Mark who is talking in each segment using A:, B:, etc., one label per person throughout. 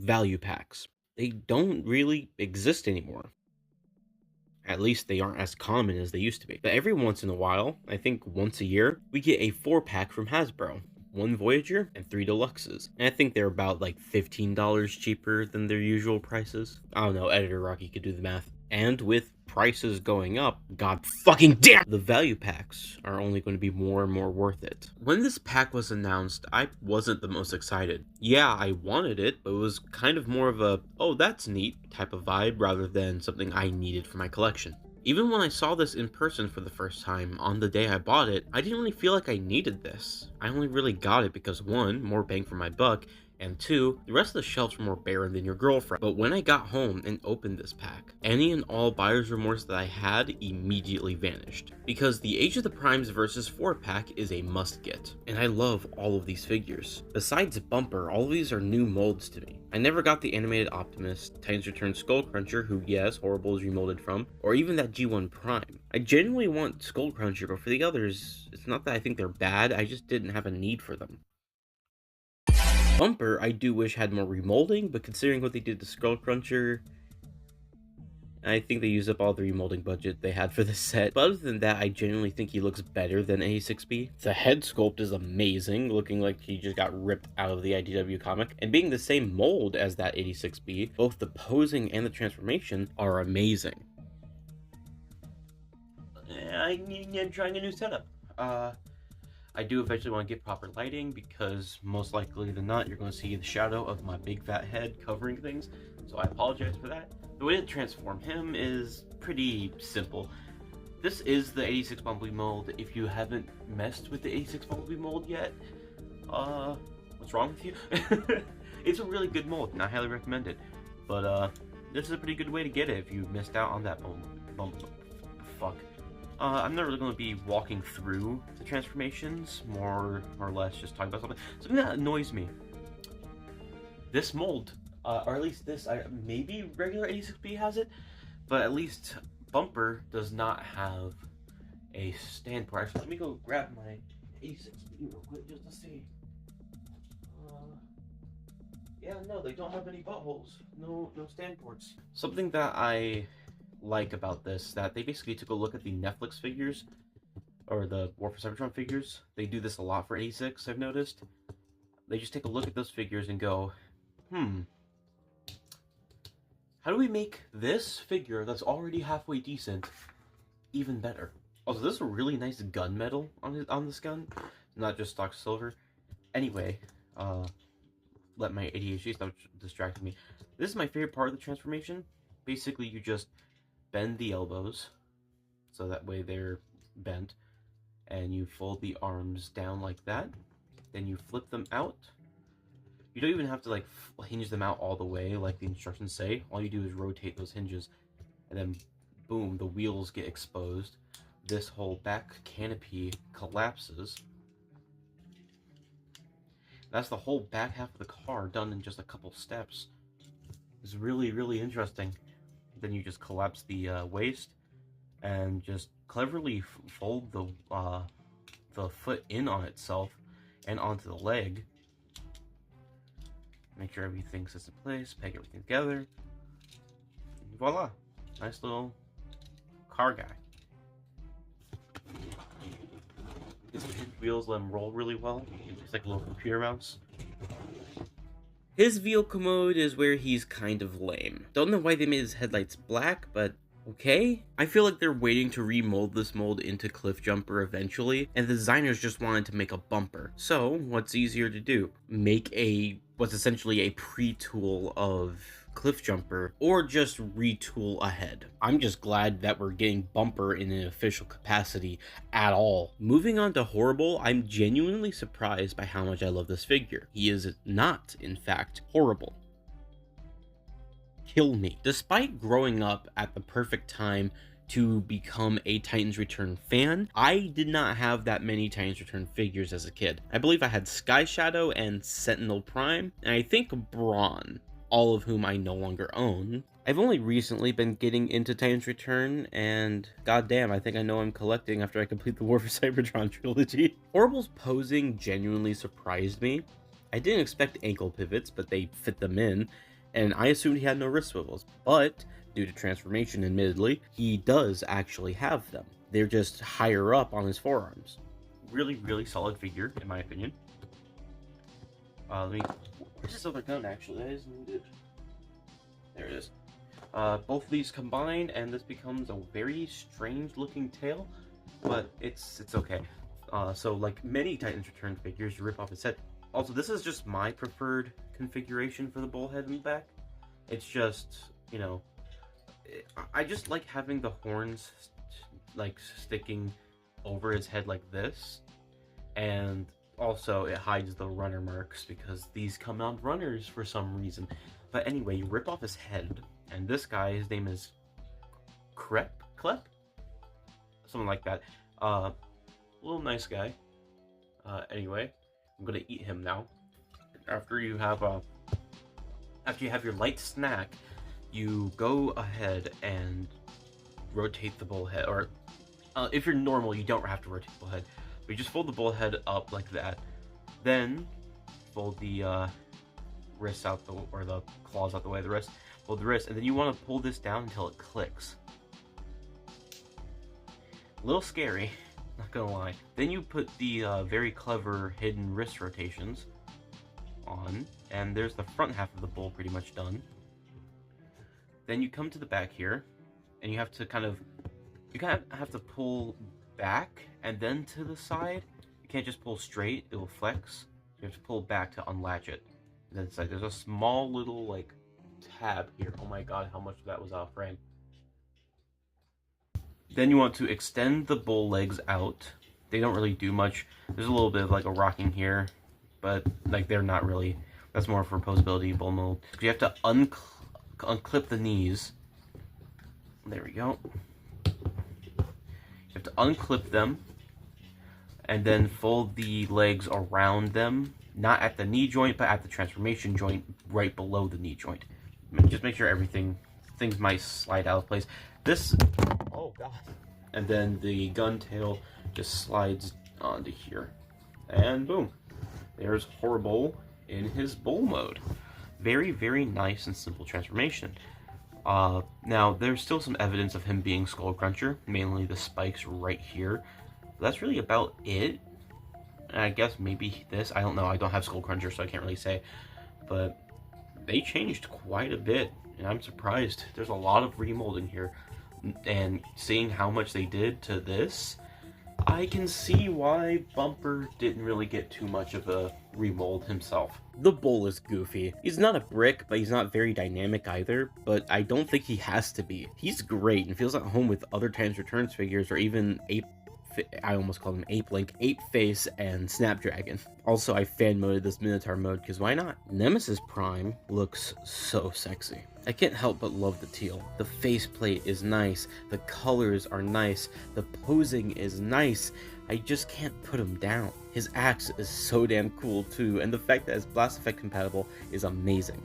A: Value packs. They don't really exist anymore. At least they aren't as common as they used to be. But every once in a while, I think once a year, we get a 4-pack from Hasbro. One Voyager and 3 Deluxes. And I think they're about like $15 cheaper than their usual prices. I don't know, Editor Rocky could do the math. And with prices going up, god fucking damn, the value packs are only going to be more and more worth it. When this pack was announced, I wasn't the most excited. Yeah, I wanted it, but it was kind of more of a, oh, that's neat type of vibe rather than something I needed for my collection. Even when I saw this in person for the first time, on the day I bought it, I didn't really feel like I needed this. I only really got it because 1, more bang for my buck, and 2, the rest of the shelves were more barren than your girlfriend. But when I got home and opened this pack, any and all buyer's remorse that I had immediately vanished. Because the Age of the Primes versus 4-pack is a must-get, and I love all of these figures. Besides Bumper, all of these are new molds to me. I never got the animated Optimus, Titans Return Skullcruncher, who yes, Horrible is remolded from, or even that G1 Prime. I genuinely want Skullcruncher, but for the others, it's not that I think they're bad, I just didn't have a need for them. Bumper, I do wish had more remolding, but considering what they did to Skullcruncher, I think they used up all the remolding budget they had for this set. But other than that, I genuinely think he looks better than 86B. The head sculpt is amazing, looking like he just got ripped out of the IDW comic. And being the same mold as that 86B, both the posing and the transformation are amazing. I'm trying a new setup. I do eventually want to get proper lighting because most likely than not, you're going to see the shadow of my big fat head covering things. So I apologize for that. The way to transform him is pretty simple. This is the 86 Bumblebee mold. If you haven't messed with the 86 Bumblebee mold yet, what's wrong with you? It's a really good mold and I highly recommend it. But this is a pretty good way to get it if you missed out on that fuck. I'm not really going to be walking through the transformations, more or less just talking about something that annoys me. This mold, or at least this, maybe regular 86B has it, but at least Bumper does not have a stand port. Actually, let me go grab my 86B real quick just to see. Yeah, no, they don't have any buttholes. No stand ports. Something that I like about this, that they basically took a look at the Netflix figures, or the War for Cybertron figures. They do this a lot for 86, I've noticed. They just take a look at those figures and go, how do we make this figure that's already halfway decent even better? Also, this is a really nice gunmetal on this gun, not just stock silver. Anyway, let my ADHD stop distracting me. This is my favorite part of the transformation. Basically, you just bend the elbows so that way they're bent, and you fold the arms down like that. Then you flip them out. You don't even have to like hinge them out all the way like the instructions say. All you do is rotate those hinges, and then boom, the wheels get exposed. This whole back canopy collapses. That's the whole back half of the car done in just a couple steps. It's really, really interesting. Then you just collapse the waist and just cleverly fold the foot in on itself and onto the leg. Make sure everything sits in place, peg everything together. And voila! Nice little car guy. His wheels let him roll really well. It's like a little computer mouse. His vehicle mode is where he's kind of lame. Don't know why they made his headlights black, but Okay? I feel like they're waiting to remold this mold into Cliffjumper eventually, and the designers just wanted to make a bumper. So, what's easier to do? Make what's essentially a pre-tool of Cliffjumper, or just retool ahead. I'm just glad that we're getting Bumper in an official capacity at all. Moving on to Horrible, I'm genuinely surprised by how much I love this figure. He is not, in fact, horrible. Kill me. Despite growing up at the perfect time to become a Titans Return fan, I did not have that many Titans Return figures as a kid. I believe I had Sky Shadow and Sentinel Prime, and I think Brawn, all of whom I no longer own. I've only recently been getting into Titans Return, and goddamn, I think I know I'm collecting after I complete the War for Cybertron trilogy. Horrible's posing genuinely surprised me. I didn't expect ankle pivots, but they fit them in, and I assumed he had no wrist swivels, but due to transformation, admittedly, he does actually have them. They're just higher up on his forearms. Really, really solid figure, in my opinion. Where's this other gun, actually? That isn't good. There it is. Both of these combine, and this becomes a very strange-looking tail, but it's okay. So, like many Titans Return figures, you rip off his head. Also, this is just my preferred configuration for the bullhead in the back. It's just, you know, I just like having the horns like sticking over his head like this, and also it hides the runner marks because these come on runners for some reason. But anyway, you rip off his head, and this guy, his name is Klep, something like that. Little nice guy. Anyway, I'm gonna eat him now. After you have your light snack, you go ahead and rotate the bullhead. Or if you're normal, you don't have to rotate the bullhead. But you just fold the bullhead up like that. Then fold the wrists out or the claws out the way of the wrist. Fold the wrist, and then you want to pull this down until it clicks. A little scary, not gonna lie. Then you put the very clever hidden wrist rotations on, and there's the front half of the bull pretty much done. Then you come to the back here, and you have to kind of have to pull back and then to the side. You can't just pull straight, it will flex. You have to pull back to unlatch it. And then it's like there's a small little like tab here. Oh my god, how much of that was out of frame. Then you want to extend the bull legs out. They don't really do much. There's a little bit of like a rocking here, but like they're not really. That's more for posability bull mold. You have to unclip the knees. There we go. You have to unclip them and then fold the legs around them, not at the knee joint, but at the transformation joint right below the knee joint. Just make sure things might slide out of place. Oh god. And then the gun tail just slides onto here. And boom. There's Horrible in his bull mode. Very, very nice and simple transformation. Now, there's still some evidence of him being Skullcruncher, mainly the spikes right here. That's really about it. And I guess maybe this, I don't know, I don't have Skullcruncher, so I can't really say. But they changed quite a bit, and I'm surprised. There's a lot of remolding here. And seeing how much they did to this, I can see why Bumper didn't really get too much of a remold himself. The bull is goofy. He's not a brick, but he's not very dynamic either, but I don't think he has to be. He's great and feels at home with other Titans Returns figures, or even I almost called him Ape Link, Ape Face, and Snapdragon. Also, I fan moded this Minotaur mode, because why not? Nemesis Prime looks so sexy. I can't help but love the teal. The faceplate is nice, the colors are nice, the posing is nice. I just can't put him down. His axe is so damn cool too, and the fact that it's Blast Effect compatible is amazing.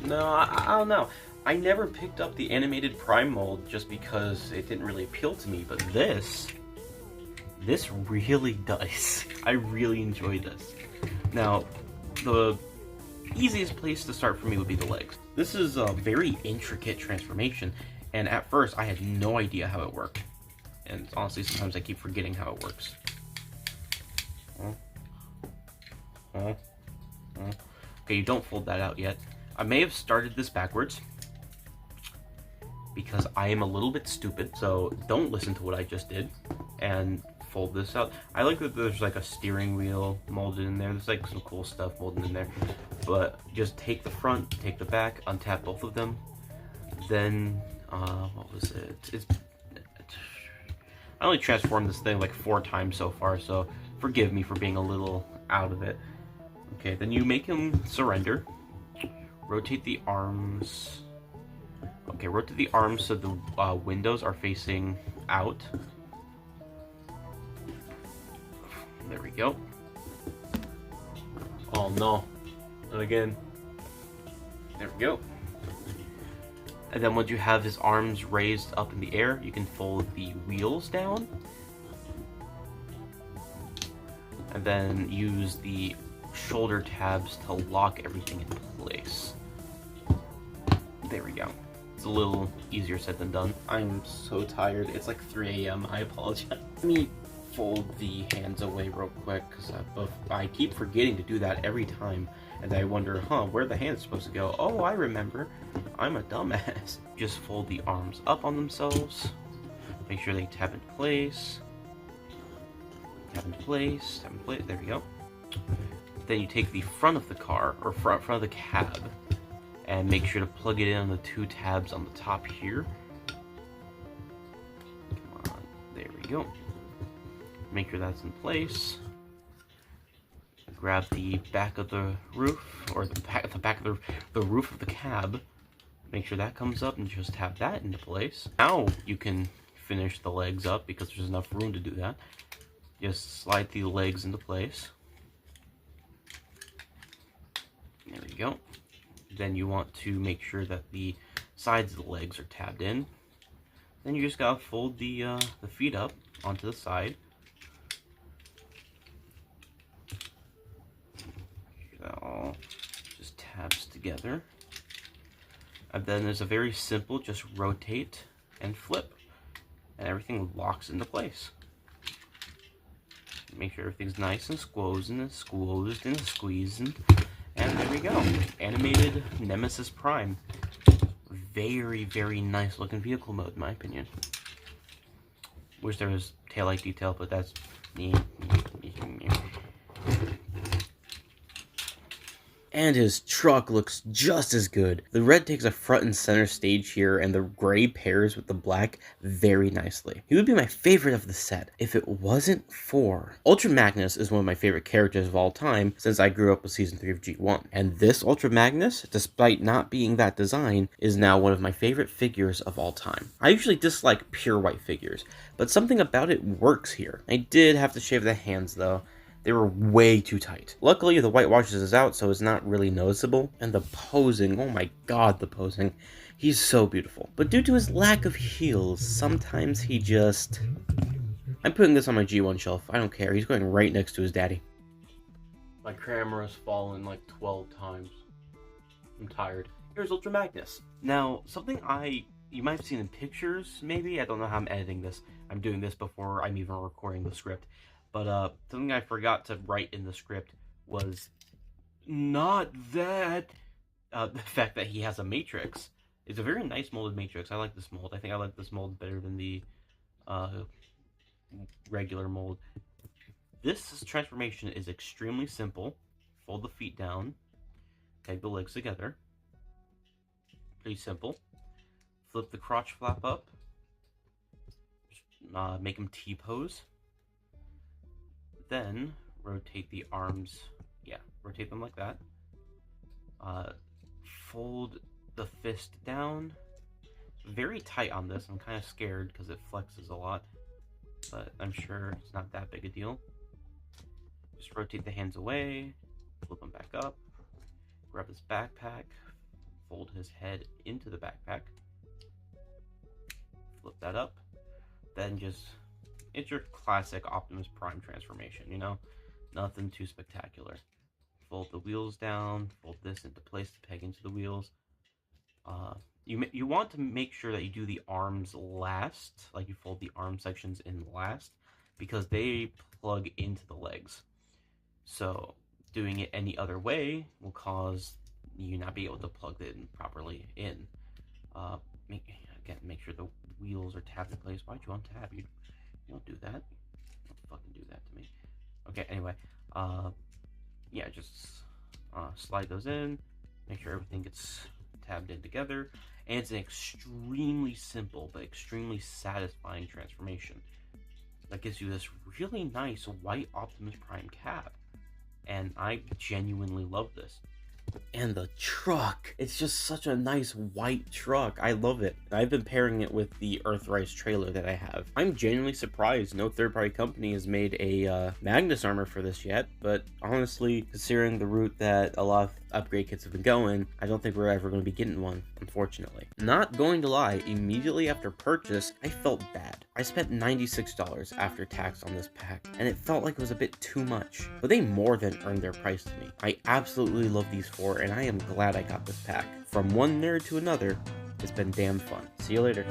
A: No, I don't know. I never picked up the animated Prime mold just because it didn't really appeal to me, but this really does. I really enjoy this. Now, the easiest place to start for me would be the legs. This is a very intricate transformation, and at first I had no idea how it worked. And honestly, sometimes I keep forgetting how it works. Okay, you don't fold that out yet. I may have started this backwards. because I am a little bit stupid, so don't listen to what I just did, and fold this out. I like that there's like a steering wheel molded in there. There's like some cool stuff molded in there, but just take the front, take the back, untap both of them, then, what was it? I only transformed this thing like 4 times so far, so forgive me for being a little out of it. Okay, then you make him surrender. Rotate the arms. Okay, rotate the arms so the windows are facing out. There we go. Oh no, not again. There we go. And then once you have his arms raised up in the air, you can fold the wheels down. And then use the shoulder tabs to lock everything in place. There we go. It's a little easier said than done. I'm so tired. It's like 3 a.m. I apologize. Let me fold the hands away real quick, because I keep forgetting to do that every time. And I wonder, where the hands supposed to go? Oh, I remember. I'm a dumbass. Just fold the arms up on themselves. Make sure they tap into place. Tap into place. Tap into place. There we go. Then you take the front of the car, or front of the cab, and make sure to plug it in on the 2 tabs on the top here. Come on. There we go. Make sure that's in place. Grab the back of the roof, or the back of the roof of the cab. Make sure that comes up and just tap that into place. Now you can finish the legs up because there's enough room to do that. Just slide the legs into place. There we go. Then you want to make sure that the sides of the legs are tabbed in. Then you just gotta fold the feet up onto the side. That all just tabs together. And then there's a very simple, just rotate and flip, and everything locks into place. Make sure everything's nice and squozen and squoozed and squeezed. And there we go. Animated Nemesis Prime. Very, very nice looking vehicle mode, in my opinion. Wish there was taillight detail, but that's me. And his truck looks just as good. The red takes a front and center stage here, and the gray pairs with the black very nicely. He would be my favorite of the set if it wasn't for... Ultra Magnus is one of my favorite characters of all time since I grew up with Season 3 of G1. And this Ultra Magnus, despite not being that design, is now one of my favorite figures of all time. I usually dislike pure white figures, but something about it works here. I did have to shave the hands though. They were way too tight. Luckily, the white washes is out, so it's not really noticeable. And the posing, oh my god, the posing. He's so beautiful. But due to his lack of heels, sometimes he just... I'm putting this on my G1 shelf. I don't care. He's going right next to his daddy. My camera's fallen like 12 times. I'm tired. Here's Ultra Magnus. Now, something you might have seen in pictures, maybe? I don't know how I'm editing this. I'm doing this before I'm even recording the script. But something I forgot to write in the script was not that the fact that he has a matrix. It's a very nice molded matrix. I like this mold. I think I like this mold better than the regular mold. This transformation is extremely simple. Fold the feet down. Peg the legs together. Pretty simple. Flip the crotch flap up. Make him T-pose. Then rotate the arms, rotate them like that. Fold the fist down. Very tight on this. I'm kind of scared because it flexes a lot, but I'm sure it's not that big a deal. Just rotate the hands away, flip them back up, grab his backpack, fold his head into the backpack, flip that up, then just... It's your classic Optimus Prime transformation, you know? Nothing too spectacular. Fold the wheels down, fold this into place to peg into the wheels. You want to make sure that you do the arms last, like you fold the arm sections in last, because they plug into the legs. So doing it any other way will cause you not be able to plug it in properly in. Again, make sure the wheels are tabbed in place. Why'd you untab? You don't do that. Don't fucking do that to me. Okay, anyway, yeah, just slide those in, make sure everything gets tabbed in together, and it's an extremely simple but extremely satisfying transformation that gives you this really nice white Optimus Prime cab, and I genuinely love this. And the truck, it's just such a nice white truck. I love it. I've been pairing it with the Earthrise trailer that I have. I'm genuinely surprised no third-party company has made a Magnus armor for this yet, but honestly, considering the route that a lot of upgrade kits have been going, I don't think we're ever going to be getting one, unfortunately. Not going to lie, immediately after purchase, I felt bad. I spent $96 after tax on this pack, and it felt like it was a bit too much, but they more than earned their price to me. I absolutely love these four, and I am glad I got this pack. From one nerd to another, it's been damn fun. See you later.